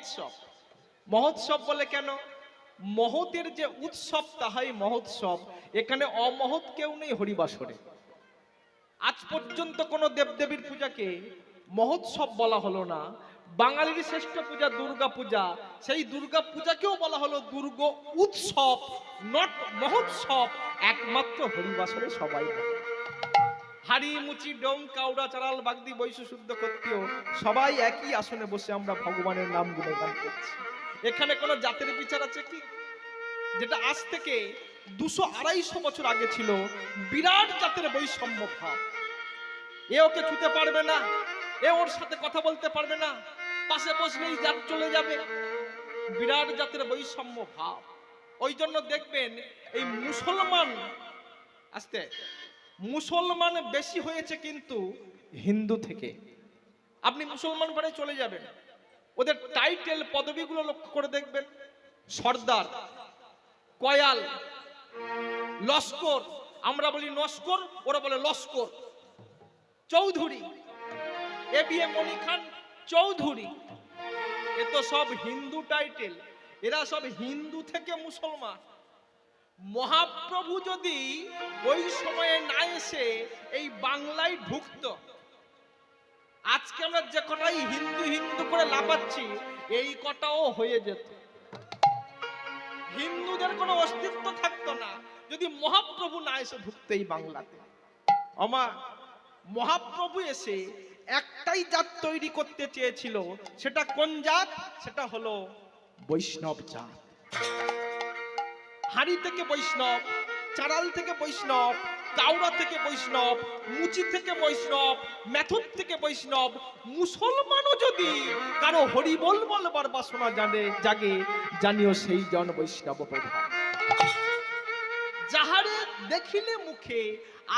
মহোৎসব। মহোৎসব বলে কেন? মহতের যে উৎসব তাহাই মহোৎসব। এখানে অমহৎ কেউ নেই হরিবাসরে। আজ পর্যন্ত কোনো দেবদেবীর পূজাকে মহোৎসব বলা হলো না। বাঙালির শ্রেষ্ঠ পূজা দুর্গা পূজা, সেই দুর্গা পূজাকেও বলা হলো দুর্গ উৎসব, নট মহোৎসব। একমাত্র হরিবাসরে সবাই বলে। হাড়ি মুচি ডোম কাউড়া চারাল বাগদি বৈশ্য শুদ্ধ ক্ষত্রিয় সবাই একই আসনে বসে আমরা ভগবানের নাম গুণগান করছি। এখানে কোনো জাতের বিচার আছে কি? যেটা আজ থেকে 200-250 বছর আগে ছিল বিরাট জাতের বৈষম্য ভাব। এ ওকে ছুতে পারবে না, এ ওর সাথে কথা বলতে পারবে না, পাশে বসলেই জাত চলে যাবে, বিরাট জাতের বৈষম্য ভাব। ওই জন্য দেখবেন এই মুসলমান বেশি হয়েছে কিন্তু হিন্দু থেকে। আপনি মুসলমান পাড়ায় চলে যাবেন, ওদের টাইটেল পদবিগুলো লক্ষ্য করে দেখবেন, সর্দার, কয়াল, লস্কর, আমরা বলি নস্কর, ওরা বলে লস্কর, চৌধুরী, এবিএম মনি খান চৌধুরী, এ তো সব হিন্দু টাইটেল। এরা সব হিন্দু থেকে মুসলমান। মহাপ্রভু যদি ওই সময়ে না এসে এই বাংলায় ঢুকতো, আজকে আমরা যে কটাই হিন্দু হিন্দু করে লাফাচ্ছি এই কটাও হয়ে যেত। হিন্দুদের কোনো অস্তিত্ব থাকতো না যদি মহাপ্রভু না এসে ঢুকতো এই বাংলাতে। মহাপ্রভু এসে একটাই জাত তৈরি করতে চেয়েছিল। সেটা কোন জাত? সেটা হলো বৈষ্ণব জাত। হাড়ি থেকে বৈষ্ণব, চারাল থেকে বৈষ্ণব, কাউড়া থেকে বৈষ্ণব, মুচি থেকে বৈষ্ণব, মেথর থেকে বৈষ্ণব। মুসলমানও যদি কারো হরিবোল বলবার বাসনা জাগে, জানিও সেই জন বৈষ্ণব প্রধান। যাহারে দেখিলে মুখে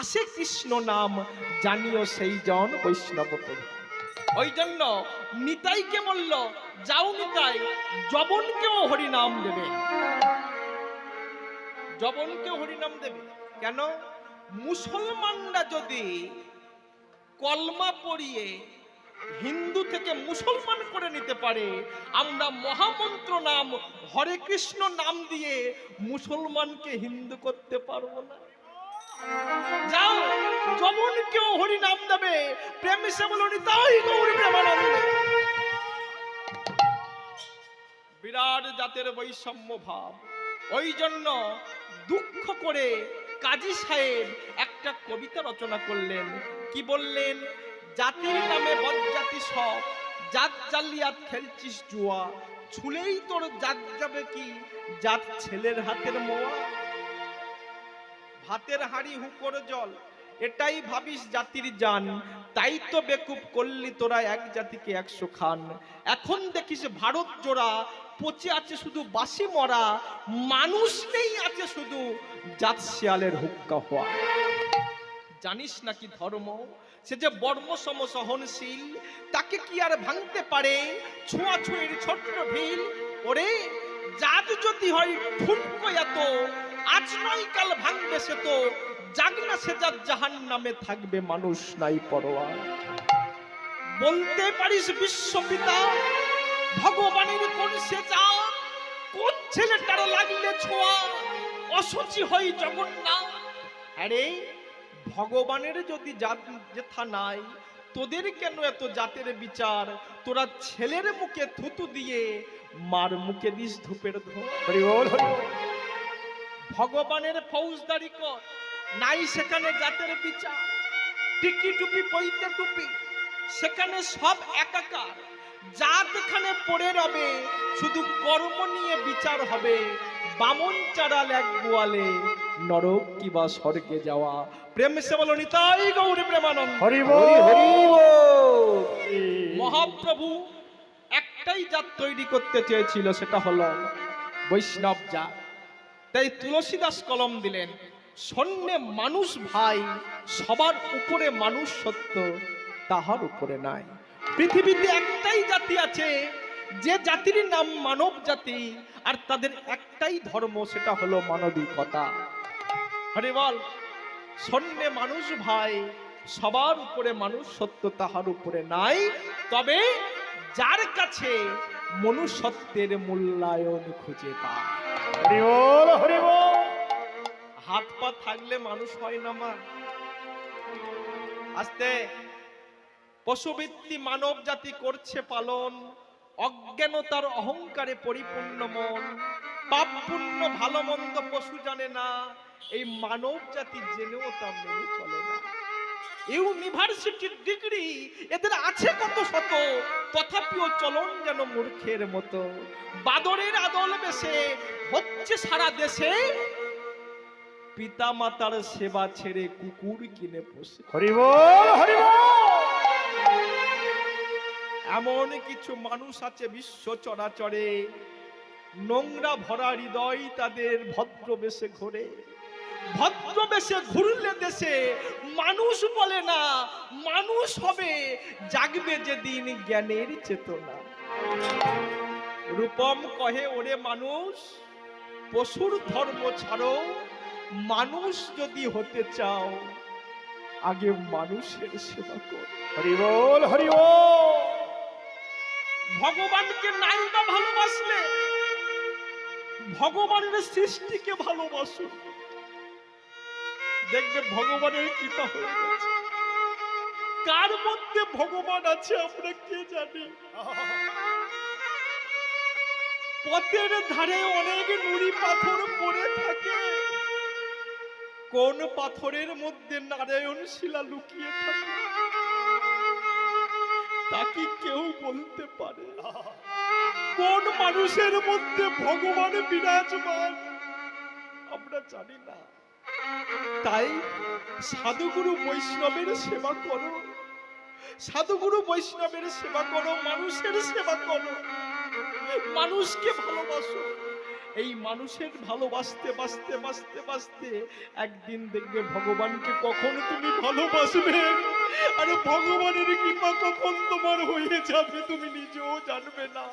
আসে কৃষ্ণ নাম, জানিও সেই জন বৈষ্ণব প্রধান। ওই জন্য নিতাইকে বলল, যাও নিতাই, যবনকেও হরিনাম দেবে, যবনকে হরিনাম দেবে। কেন? মুসলমানরা যদি কলমা পড়িয়ে হিন্দু থেকে মুসলমান করে নিতে পারে, আমরা মহামন্ত্র নাম হরে কৃষ্ণ নাম দিয়ে মুসলমানকে হিন্দু করতে পারবো না। যাও, যবনকেও হরিনাম দেবে, প্রেম সে বলো নিতাই গৌর প্রেমানন্দে। বিরাট জাতের বৈষম্য ভাব। ওই জন্য দুঃখ করে কাজী সাহেব একটা কবিতা রচনা করলেন। কি বললেন? জাতির নামে বজ্জাতি সব, জাত জালিয়াত খেলছিস জুয়া, ছুলেই তোর জাত যাবে কি, জাত ছেলের হাতের মোয়া। ভাতের হাড়ি হুকর জল, এটাই ভাবিস জাতির জান, তাই তো বেকুব করলি তোরা এক জাতিকে 100 খান। এখন দেখিস ভারত জোড়া পচে আছে শুধু বাসি মরা, মানুষ নেই আছে শুধু জাত শিয়ালের হুক্কা হওয়া। জানিস নাকি ধর্ম সে যে বর্ম সম সহনশীল, তাকে কি আর ভাঙতে পারে ছোঁয়াছুঁয়ির ছোট্ট ঢিল। ওরে জাত যদি হয় ঠুনকো এত, আজ নয় কাল ভাঙবে সে তো, জাগনা সে জাত জাহান্নামে থাকবে মানুষ নাই পরোয়া। বলতে পারিস বিশ্বপিতা ভগবানের কোন সে জাত, কোন ছেলেটার লাগলে ছোঁয়া অসুচি হই জগন্নাথ। আরে ভগবানের যদি জাত যেথা নাই, তোদের কেন এত জাতের বিচার? তোরা ছেলের মুখে থুতু দিয়ে মার মুখে দিস ধূপের ধোঁয়া। ভগবানের ফৌজদারি কর, নাই সেখানে জাতের বিচার। টিকি টুপি পইতে টুপি, সেখানে সব একাকার। জাত এখানে পড়ে রবে, শুধু কর্ম নিয়ে বিচার হবে। বামন চারাল এক গোয়ালে, নরক কিবা স্বর্গে যাওয়া। প্রেম সে বলো নিতাই গৌর প্রেমানন্দ। হরি বল হরি বল। মহাপ্রভু একটাই জাত তৈরি করতে চেয়েছিল, সেটা হলো বৈষ্ণব জাত। তাই তুলসীদাস কলম দিলেন, শূন্যে মানুষ ভাই, সবার উপরে মানুষ সত্য, তাহার উপরে নাই। পৃথিবীতে একটাই জাতি আছে, যে জাতির নাম মানব জাতি, আর তাদের একটাই ধর্ম, সেটা হলো মানবিকতা। হরি বল। শূন্যে মানুষ ভাই, সবার উপরে মানুষ সত্য, তাহার উপরে নাই। তবে যার কাছে মনুষ্যত্বের মূল্যায়ন খুঁজে পায়। হরি বল, হরি বল। হাত পা থাকলে মানুষ হয় না মা। আস্তে পশুবৃত্তি মানব জাতি করছে পালন, অজ্ঞানতার অহংকারে পরিপূর্ণ মন, পাপ পুণ্য ভালো মন্দ পশু জানে না, এই মানব জাতি জেনেও তা মেনে চলে না। ইউনিভার্সিটির ডিগ্রি এদের আছে কত শত, তথাপিও চলন যেন মূর্খের মতো। বাদরের আদল বেশে হচ্ছে সারা দেশে, পিতা মাতার সেবা ছেড়ে কুকুর কিনে পোষে। হরি বল, হরি বল। এমন কিছু মানুষ আছে বিশ্ব চরাচরে, নোংরা ভরা হৃদয় তাদের, ভদ্র বেশে ঘোরে। ভদ্র বেশে ঘুরলে দেশে মানুষ বলে না, মানুষ হবে জাগবে যেদিন জ্ঞানের চেতনা। রূপম কহে ওরে মানুষ, পশুর ধর্ম ছাড়ো, মানুষ যদি হতে চাও আগে মানুষের সেবা কর। হরি বল, হরি বল। ভগবানকে নাই বা ভালোবাসলে, ভগবানের সৃষ্টিকে ভালোবাসো, দেখবে ভগবানের কৃপা হয়ে গেছে। কার মধ্যে ভগবান আছে আমরা কে জানি। পথের ধারে অনেক নুড়ি পাথর পড়ে থাকে, কোন পাথরের মধ্যে নারায়ণ শিলা লুকিয়ে থাকে তা কি কেউ বলতে পারে? কোন মানুষের মধ্যে ভগবান বিরাজমান আমরা জানি না। তাই সাধুগুরু বৈষ্ণবের সেবা করো, সাধুগুরু বৈষ্ণবের সেবা করো, মানুষের সেবা করো, মানুষকে ভালোবাসো। এই মানুষের ভালোবাসতে বাসতে বাসতে বাসতে একদিন দেখবে ভগবানকে কখন তুমি ভালোবাসবে, আর ভগবানের কৃপা কখন তোমার হয়ে যাবে তুমি নিজেও জানবে না।